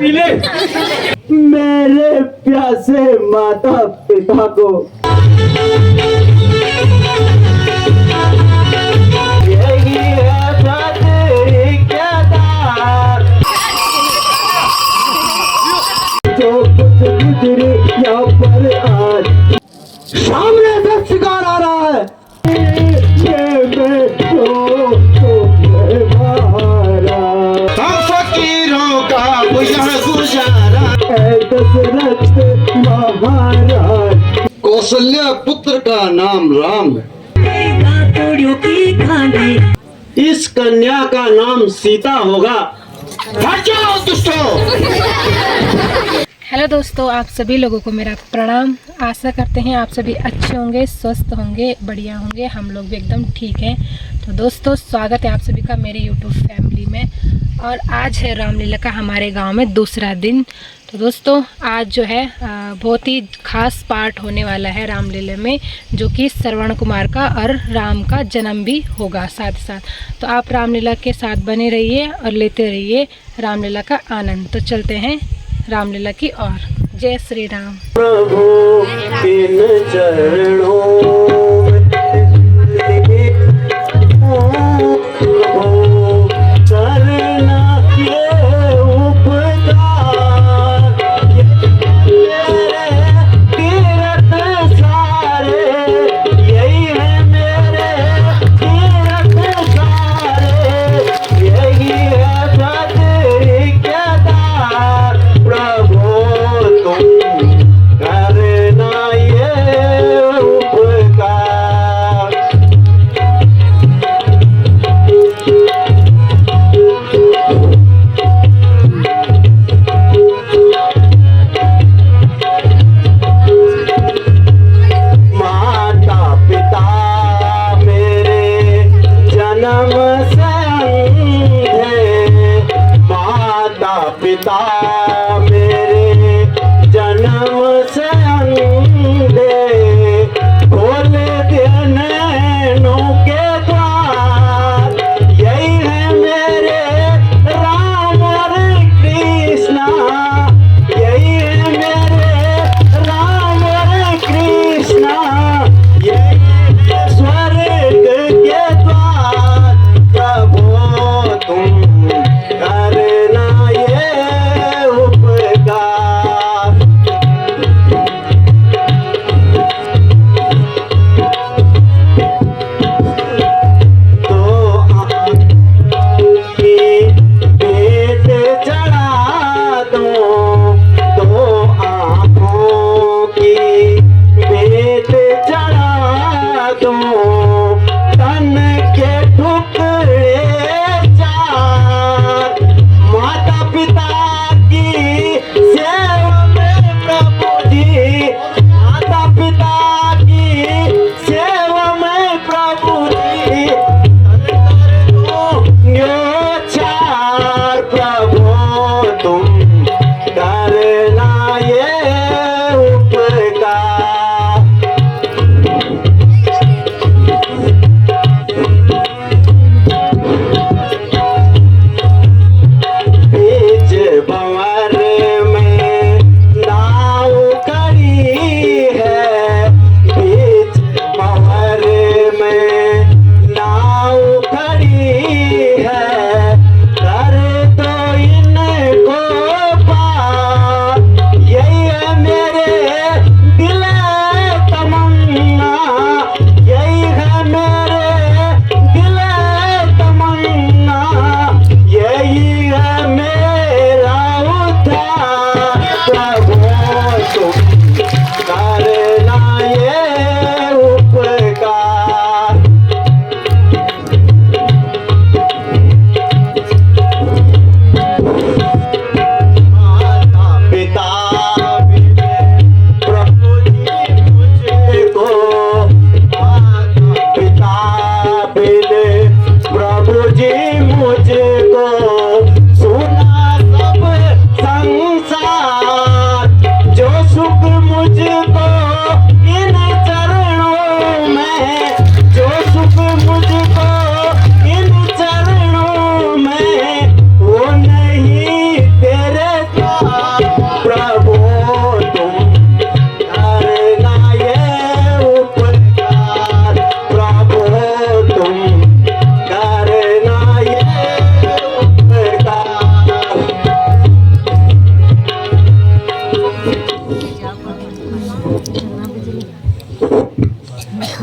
P ले। मेरे प्यासे माता पिता को यही है प्रतिज्ञादार, जो कुछ गुजरे यहाँ पर आज सामने से शिकार आ रहा है। ये मैं तो हम फकीरों का यह गुजारा। दशरथ महाराज, कौशल्या पुत्र का नाम राम है। इस कन्या का नाम सीता होगा। हट जाओ दुष्टों। हेलो दोस्तों, आप सभी लोगों को मेरा प्रणाम। आशा करते हैं आप सभी अच्छे होंगे, स्वस्थ होंगे, बढ़िया होंगे। हम लोग भी एकदम ठीक हैं। तो दोस्तों, स्वागत है आप सभी का मेरे यूट्यूब फैमिली में। और आज है रामलीला का हमारे गांव में दूसरा दिन। तो दोस्तों, आज जो है बहुत ही खास पार्ट होने वाला है रामलीला में, जो कि श्रवण कुमार का और राम का जन्म भी होगा साथ साथ। तो आप रामलीला के साथ बने रहिए और लेते रहिए रामलीला का आनंद। तो चलते हैं रामलीला की ओर। जय श्री राम। प्रभु किन चरणों में करना ये उपकार, मेरे तीर्थ सारे, यही है मेरे तीर्थ सारे, यही है प्रतिज्ञादार। प्रभु तुम करना ये उपकार।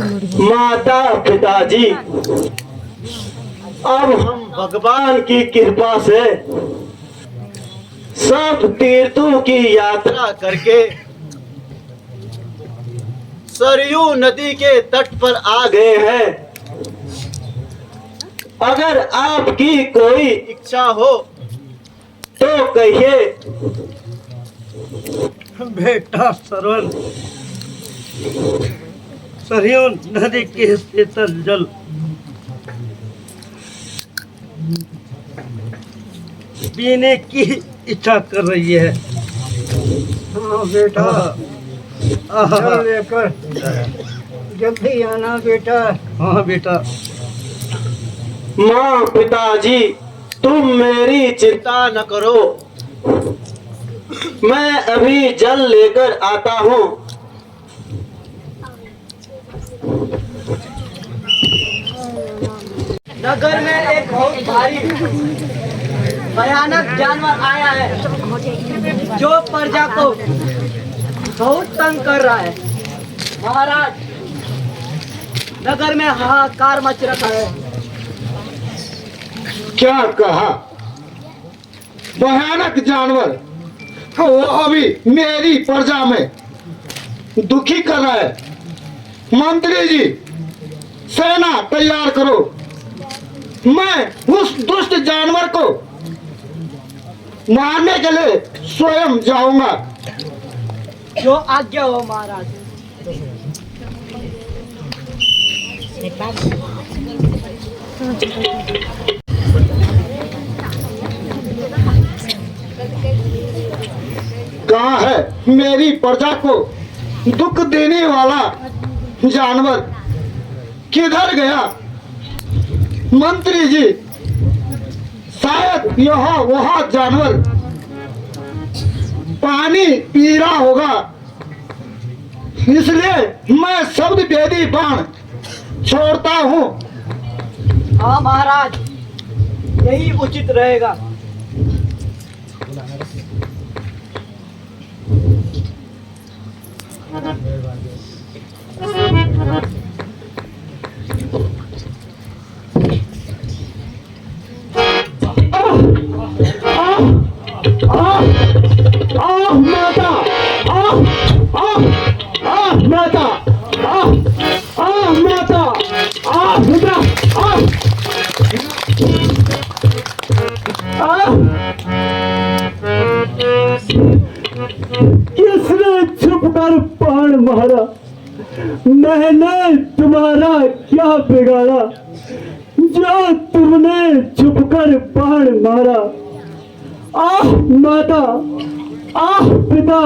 माता पिताजी, अब हम भगवान की कृपा से सब तीर्थों की यात्रा करके सरयू नदी के तट पर आ गए हैं। अगर आपकी कोई इच्छा हो तो कहिए। बेटा सरवन, सरयू नदी के शीतल जल पीने की इच्छा कर रही है। हाँ बेटा, जल लेकर जल्दी आना बेटा। हाँ बेटा। माँ पिताजी, तुम मेरी चिंता न करो, मैं अभी जल लेकर आता हूँ। नगर में एक बहुत भारी भयानक जानवर आया है जो प्रजा को बहुत तंग कर रहा है। महाराज, नगर में हाहाकार मच रखा है। क्या कहा? भयानक जानवर वो अभी मेरी प्रजा में दुखी कर रहा है। मंत्री जी, सेना तैयार करो, मैं उस दुष्ट जानवर को मारने के लिए स्वयं जाऊंगा। जो आज्ञा हो महाराज। कहाँ है मेरी प्रजा को दुख देने वाला जानवर? किधर गया? मंत्री जी, शायद वह जानवर पानी पी रहा होगा, इसलिए मैं शब्द वेदी बाण छोड़ता हूँ। हाँ महाराज, यही उचित रहेगा। माता, माता, माता, किसने छुप कर प्राण मारा? मैंने तुम्हारा क्या बिगाड़ा जो तुमने छुप कर प्राण मारा? आह माता, आह पिता,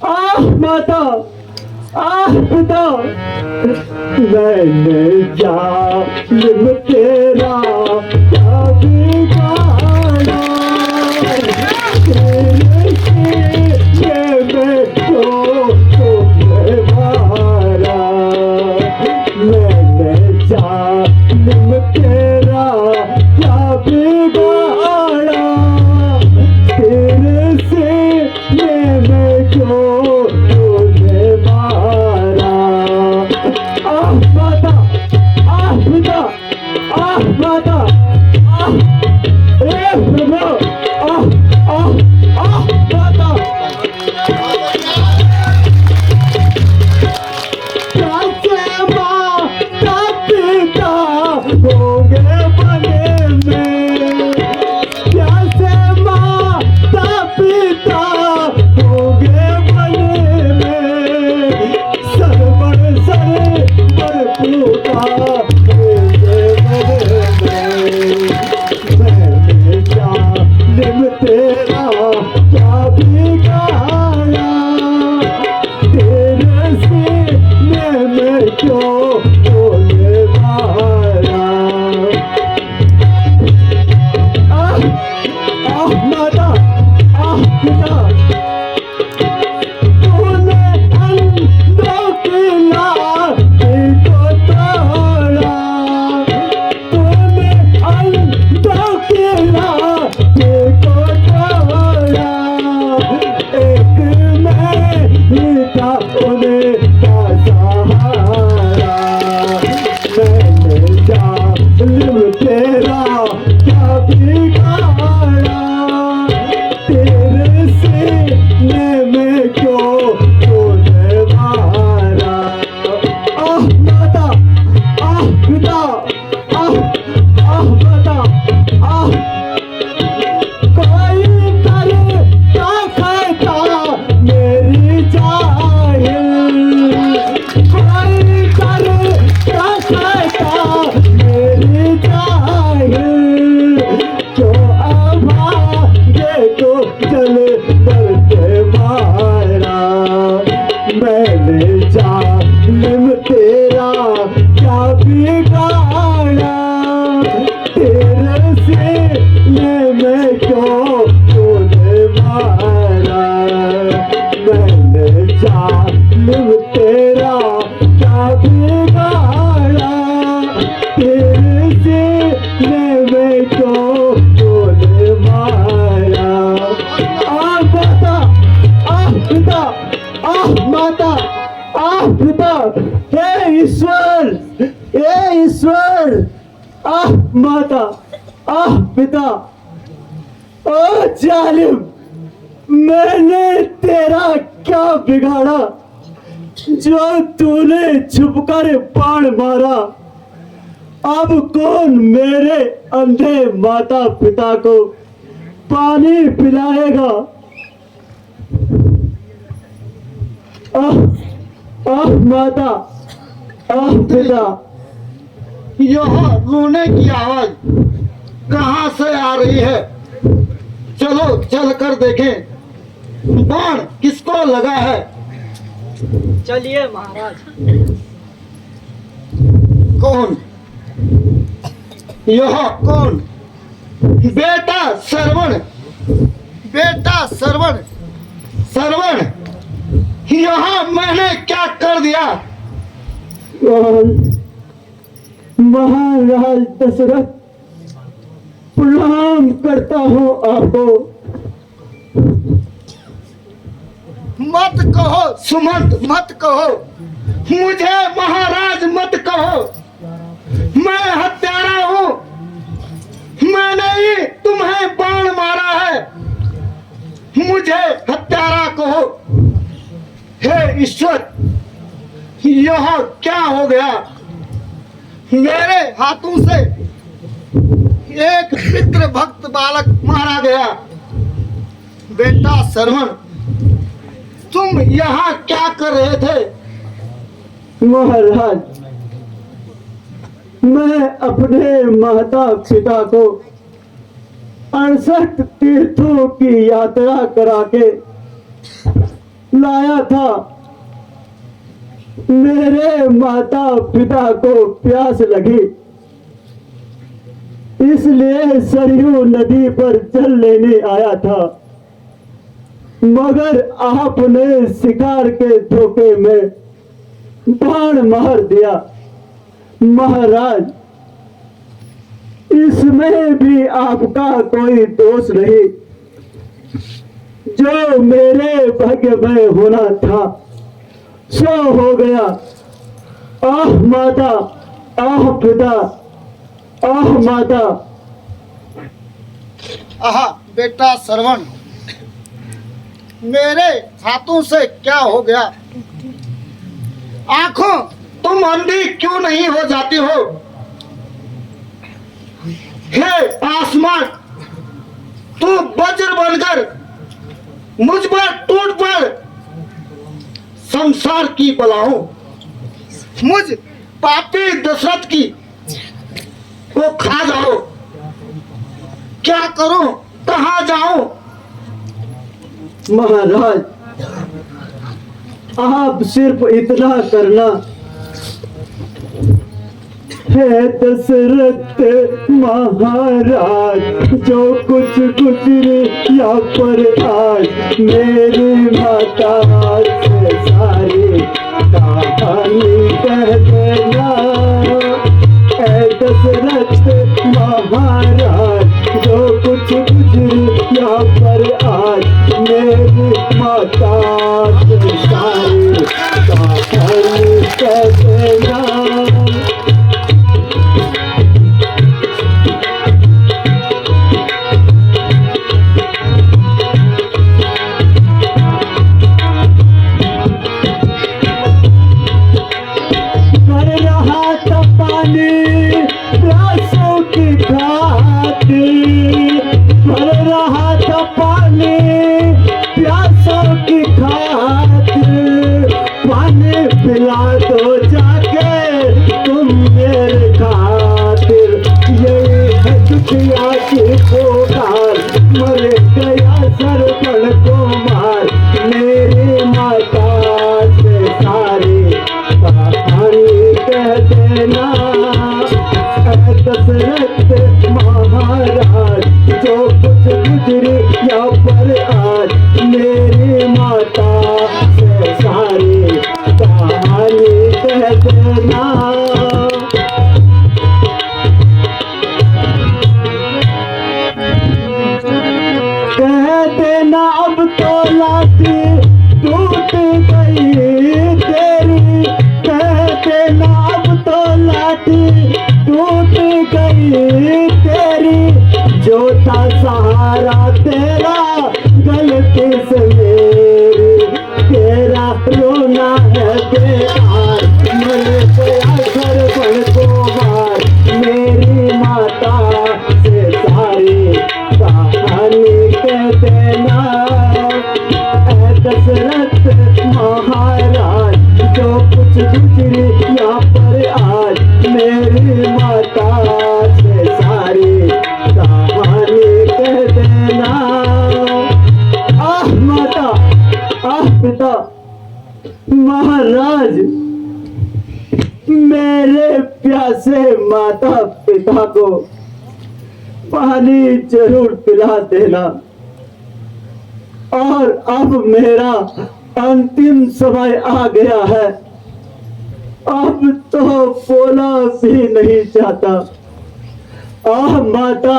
आह माता, आह पिता, मैंने जालिम तेरा क्या बिगाड़ा? तेरे से मैं तुमने मारा। मैंने जालिम तेरा क्या बिगाड़ा? तेरे से मैं क्यों तुझे मारा? आह माता, आह पिता, आह माता, आह प्रभु, आह आह आह माता। कैसे माता पिता होंगे बने में? कैसे माता पिता होंगे बने में? सर पर पूता मैंने जालिम तेरा क्या बिगाड़ा? तेरे से मैं क्यों तुझे मारा? आह माता, आह पिता, तूने अंधों की लाठी को तोड़ा। तूने अंधों की लाठी को तोड़ा। एक मैं ही था उन्हें का सहारा। ईश्वर, ए ईश्वर, आह माता, आह पिता, ओ जालिम, मैंने तेरा क्या बिगाड़ा जो तूने छुपकर बाण मारा। अब कौन मेरे अंधे माता पिता को पानी पिलाएगा? आह, आह माता, आह पिता। यह रोने की आवाज कहाँ से आ रही है? चलो चल कर देखें बाण किसको लगा है। चलिए महाराज। कौन? यह कौन? बेटा श्रवण, बेटा श्रवण, श्रवण, यह मैंने क्या कर दिया? महाराज दशरथ, प्रणाम करता हूँ आपको। मत कहो सुमंत, मत कहो मुझे महाराज, मत कहो। मैं हत्यारा हूँ, मैंने ही तुम्हें बाण मारा है, मुझे हत्यारा कहो। हे ईश्वर, यह क्या हो गया? मेरे हाथों से एक पितृ भक्त बालक मारा गया। बेटा श्रवण, तुम यहाँ क्या कर रहे थे? महाराज, मैं अपने माता पिता को 68 तीर्थों की यात्रा करा के लाया था। मेरे माता पिता को प्यास लगी, इसलिए सरयू नदी पर जल लेने आया था, मगर आपने शिकार के धोखे में बाण मार दिया। महाराज, इसमें भी आपका कोई दोष नहीं, जो मेरे भाग्य में होना था सो हो गया। आह माता, आह पिता, आह माता। आहा बेटा श्रवण, मेरे हाथों से क्या हो गया? आंखों, तुम अंधी क्यों नहीं हो जाती हो? हे आसमान, तू वज्र बनकर मुझ पर टूट पड़। संसार की बलाओं, मुझ पापी दशरथ की को खा जाओ। क्या करूं, कहां जाऊं? महाराज, आप सिर्फ इतना करना, है दशरथ महाराज, जो कुछ गुजरे या पर आज, मेरी माता से सारी कहानी कह देना। है दशरथ महाराज, जो कुछ गुजरे या पर आज, मेरी माता से सारी कहानी कह देना। पिला दो जाके तुम मेरे खातिर, यही है दुनिया की पुकार। मर गया सरपण को मार, मेरी माता से सारी कहानी कह देना। दशरथ महाराज, जो कुछ गुजरी या पर आज, मेरी माता से सारी कहानी कह देना। कह देना अब तो लाठी टूट गई तेरी, कह देना यहाँ पर आज मेरी माता से सारी कहानी कह देना। आह माता, आह पिता, महाराज, मेरे प्यासे माता पिता को पानी जरूर पिला देना। और अब मेरा अंतिम समय आ गया है, अब तो बोला भी नहीं जाता। आह माता,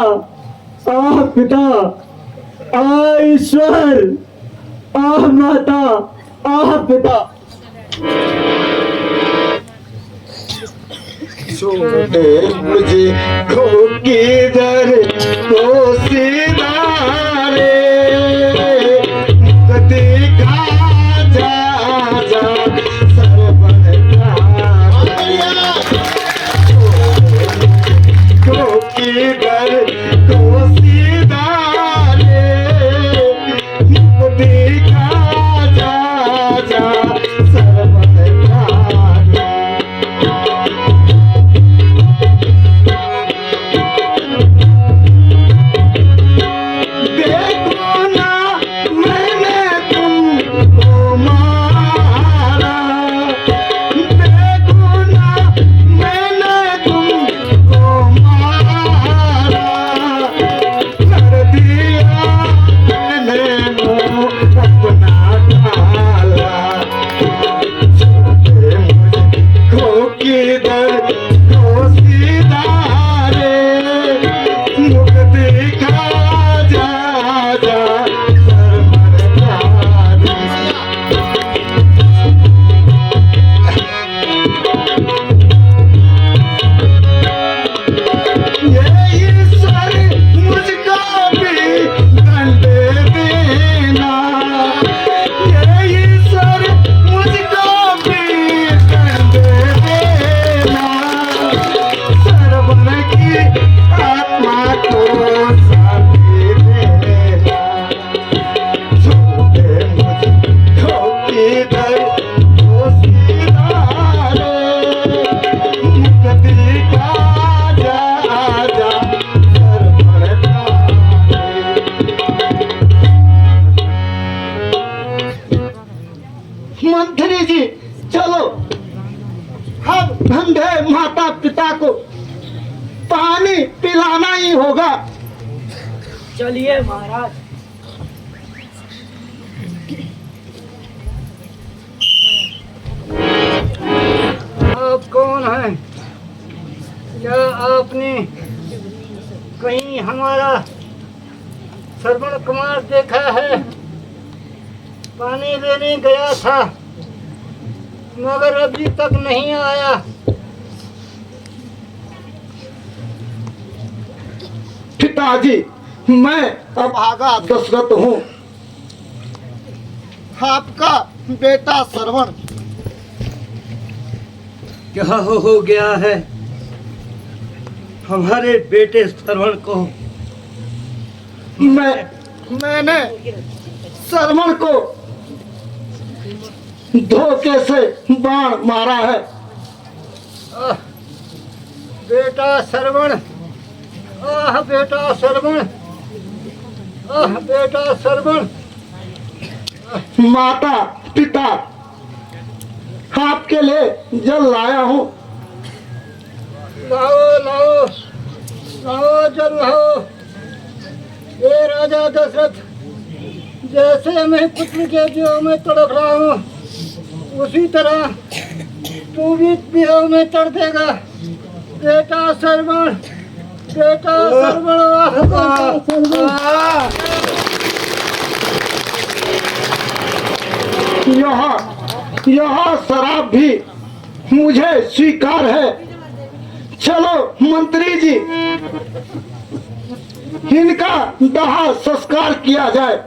आह पिता, आह ईश्वर, आह माता, आह पिता। छोड़े मुझे खो किधर तो सीधा रे देखा जा जा सरबन खो किधर तो सीधा रे देखा जा जा सरबन मंत्री जी, चलो हम अंधे माता पिता को पानी पिलाना ही होगा। चलिए महाराज। आप कौन हैं? क्या आपने कहीं हमारा श्रवण कुमार देखा है? पानी लेने गया था मगर अभी तक नहीं आया। पिताजी, मैं अब आगा दशरथ हूँ, आपका बेटा श्रवण। क्या हो गया है हमारे बेटे श्रवण को? मैंने श्रवण को धोखे से बाण मारा है। बेटा श्रवण, आह बेटा श्रवण, आह बेटा श्रवण। माता पिता, आपके लिए जल लाया हूँ। लाओ लाओ लाओ जल लाओ। ये राजा दशरथ, जैसे मैं पुत्र के वियोग में तड़प रहा हूँ उसी तरह तू भी वियोग में तड़पेगा। बेटा श्रवण, बेटा श्रवण, आह बेटा श्रवण। यह शराब भी मुझे स्वीकार है। चलो मंत्री जी, इनका दाह संस्कार किया जाए।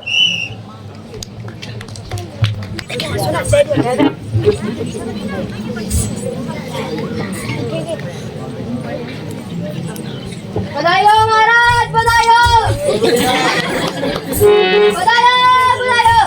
बधाई हो महाराज, बधाई हो। बधाई हो, बधाई हो।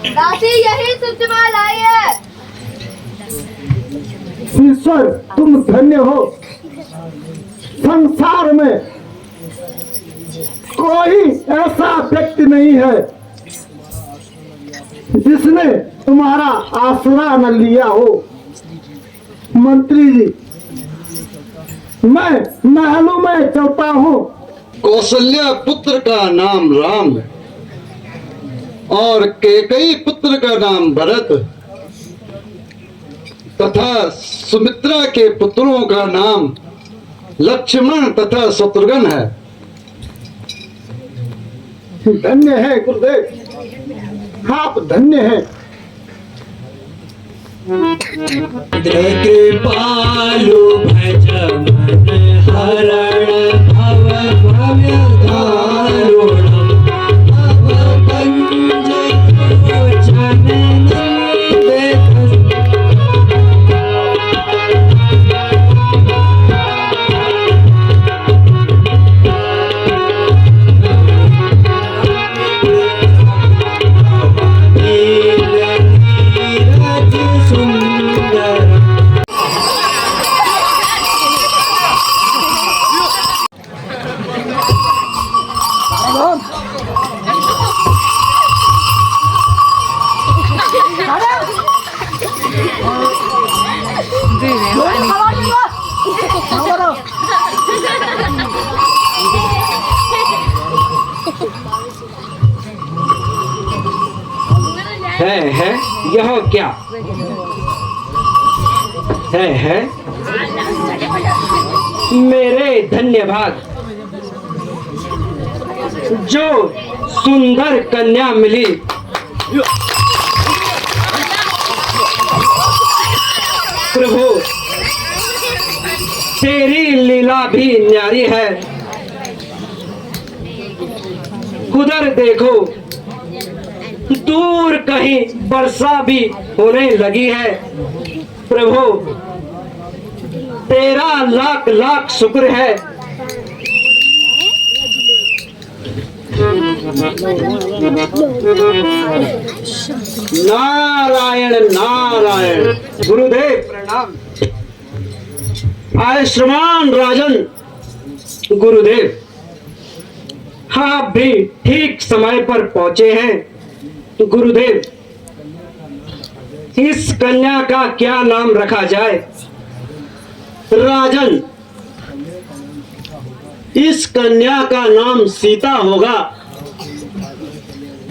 दासी यही सुषमा लाई है। ईश्वर तुम धन्य हो। संसार में कोई ऐसा व्यक्ति नहीं है जिसने तुम्हारा आसरा न लिया हो। मंत्री जी, मैं महलों में चलता हूँ। कौशल्या पुत्र का नाम राम और कैकेयी पुत्र का नाम भरत तथा सुमित्रा के पुत्रों का नाम लक्ष्मण तथा शत्रुघ्न है। धन्य है गुरुदेव, आप धन्य हैं। कृपालु भज मन हरण भव भव्य दारुणम भव कंज लोचन नंदित। है यह क्या है मेरे धन्यवाद जो सुंदर कन्या मिली। प्रभु तेरी लीला भी न्यारी है। उधर देखो, दूर कहीं वर्षा भी होने लगी है। प्रभु तेरा लाख लाख शुक्र है। नारायण नारायण। गुरुदेव प्रणाम। आए श्रीमान राजन। गुरुदेव आप भी ठीक समय पर पहुंचे हैं। गुरुदेव इस कन्या का क्या नाम रखा जाए? राजन, इस कन्या का नाम सीता होगा।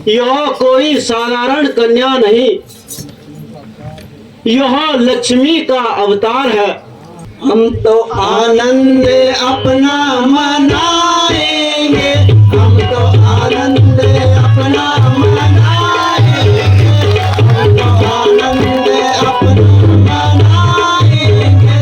यह कोई साधारण कन्या नहीं, यह लक्ष्मी का अवतार है। हम तो आनंद अपना मनाएंगे, हम तो आनंद अपना मनाएंगे, हम तो आनंद अपना मनाएंगे।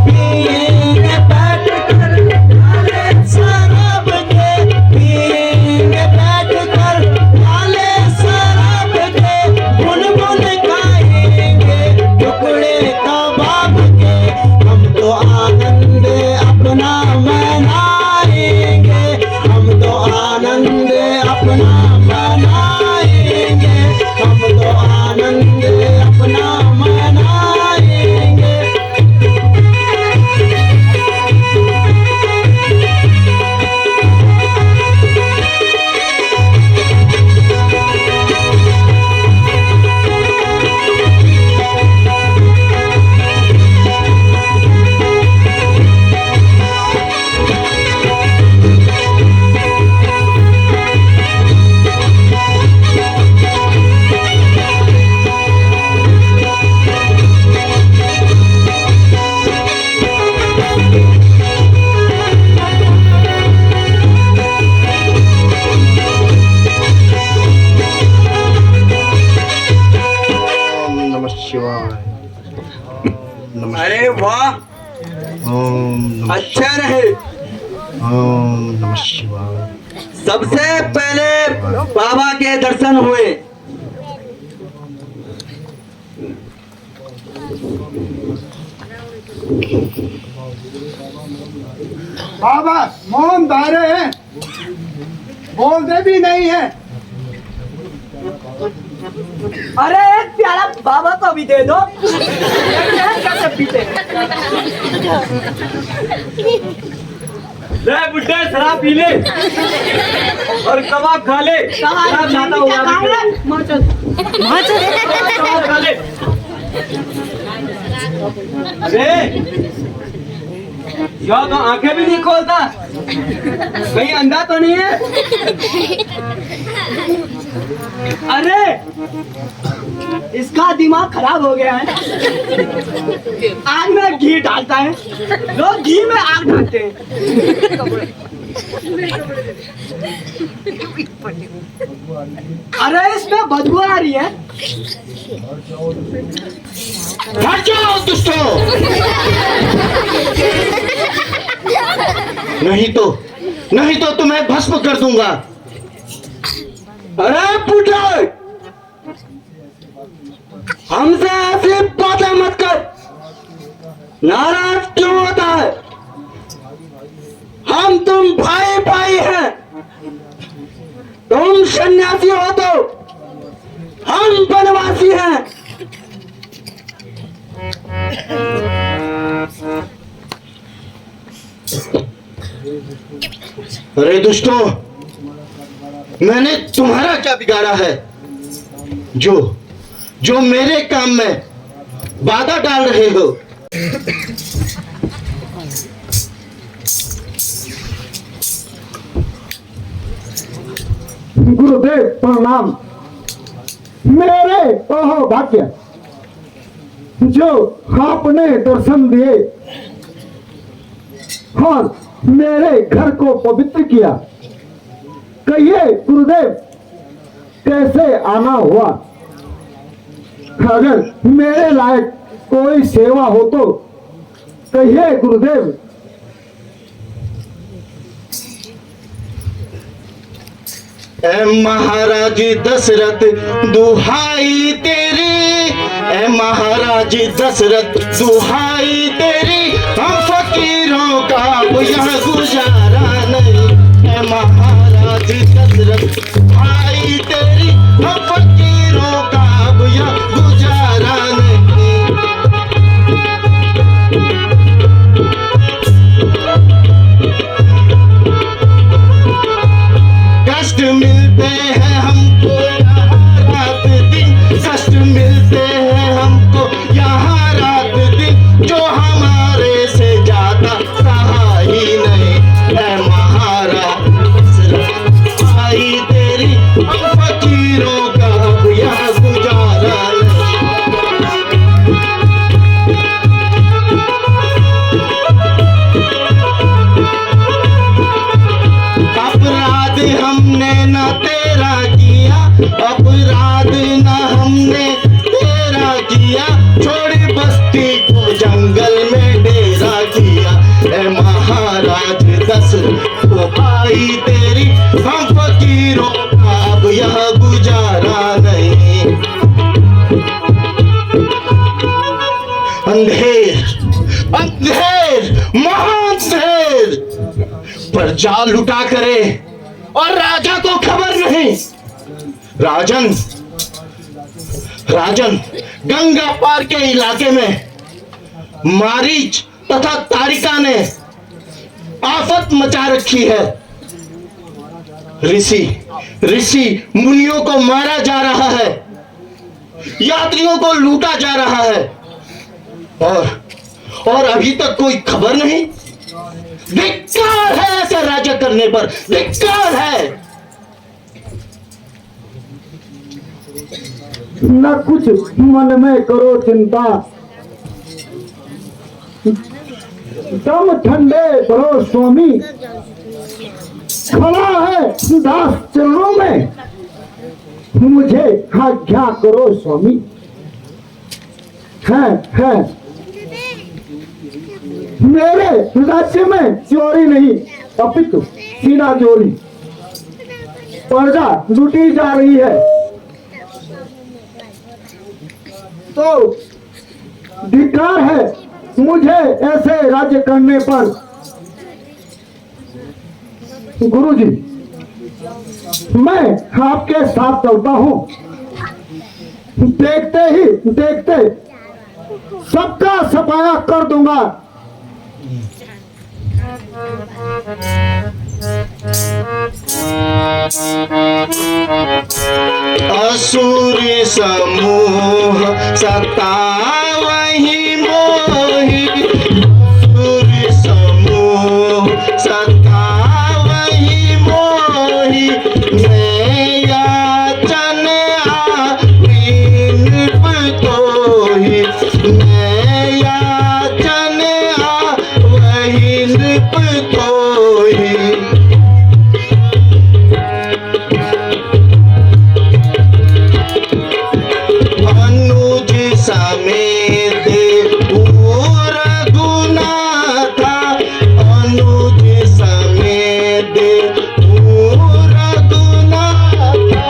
पिएंगे बैठ कर काले शराब के, पिएंगे बैठ कर काले शराब के, बुन बुन खाएंगे टुकड़े कबाब के। हम तो आनंद अपना मनाएंगे, हम तो आनंद अपना मनाएंगे, हम तो आनंद अपना मनाएंगे। अरे वाह, अच्छा रहे। ओम नमः शिवाय। सबसे पहले बाबा के दर्शन हुए। बाबा मौन धारे हैं, बोलते भी नहीं है। अरे एक प्याला बाबा को भी दे दो। कैसे पीते ले बुड्ढे शराब पी ले और कबाब खा ले। शराब खाता हूँ कबाब खा ले। अरे यो तो आंखें भी नहीं खोलता, कहीं अंधा तो नहीं है? अरे इसका दिमाग खराब हो गया है। आग में घी डालता है, लोग घी में आग डालते हैं। अरे इसमें बदबू आ रही है। हट जाओ दुष्टों! नहीं तो तुम्हें भस्म कर दूंगा। अरे बुड्ढे, हमसे ऐसी बातें मत कर। नाराज क्यों होता है? हम तुम भाई भाई हैं। तुम सन्यासी हो तो हम बनवासी हैं। अरे दुष्टों, मैंने तुम्हारा क्या बिगाड़ा है जो मेरे काम में बाधा डाल रहे हो? गुरुदेव प्रणाम। मेरे अहो भाग्य जो आपने दर्शन दिए और मेरे घर को पवित्र किया, कहिए गुरुदेव कैसे आना हुआ? अगर मेरे लायक कोई सेवा हो तो कहिए गुरुदेव। ए महाराज दशरथ दुहाई तेरी, ए महाराज दशरथ दुहाई तेरी, हम फकीरों का यह गुजारा नहीं। ए महाराज दशरथ दुहाई तेरी, हम फकीरों का यह गुजारा नहीं। कष्ट मिलते हैं हमको यहाँ रात दिन, कष्ट मिलते हैं हमको यहाँ रात दिन, जो हमारे से ज्यादा सहा ही नहीं। है महाराज भाई तेरी, हम फकीरों का यह गुजारा अपराध हमने न तेरा किया, अपराध न हमने तेरा किया, छोड़ी बस्ती को जंगल में डेरा किया। ए महाराज दशरथ को भाई तेरी, हम फकीरों का अब यह गुजारा नहीं। अंधेर अंधेर महाअंधेर पर जाल लुटा करे और राजा को खबर नहीं। राजन गंगा पार के इलाके में मारीच तथा तारिका ने आफत मचा रखी है। ऋषि मुनियों को मारा जा रहा है, यात्रियों को लूटा जा रहा है, और अभी तक कोई खबर नहीं। धिक्कार है ऐसा राज्य करने पर, धिक्कार है। न कुछ मन में करो चिंता, दम ठंडे करो स्वामी, खड़ा है दास चरणों में, मुझे आज्ञा करो स्वामी। है मेरे राज्य में चोरी नहीं अपितु सीना चोरी, प्रजा लूटी जा रही है, तो धिक्कार है मुझे ऐसे राज्य करने पर। गुरुजी, मैं आपके साथ चलता हूँ देखते सबका सफाया कर दूंगा। असुरी समूह सतावहि मोहि, असुरी समूह सतावहि मोहि, मैं याचन आवीन तोहि, मैं याचन आवीन तोहि। अनुज समेत पूर गुनाथा, अनुज समेत पूर गुनाथा,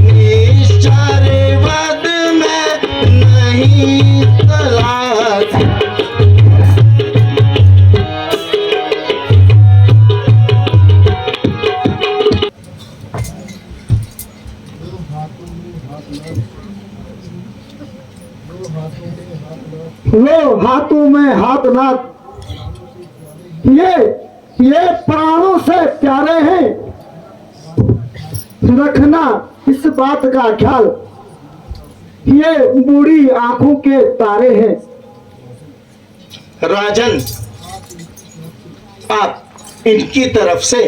निश्चर वद में नहीं तलाश। लो हाथों में हाथ नाथ, ये प्राणों से प्यारे हैं, रखना इस बात का ख्याल, ये बूढ़ी आंखों के तारे हैं। राजन, आप इनकी तरफ से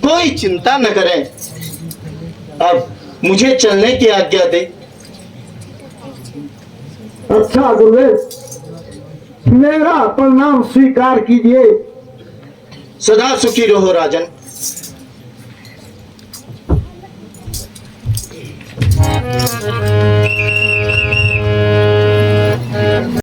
कोई चिंता न करें, अब मुझे चलने की आज्ञा दे। अच्छा गुरुदेव, मेरा प्रणाम स्वीकार कीजिए। सदा सुखी रहो राजन।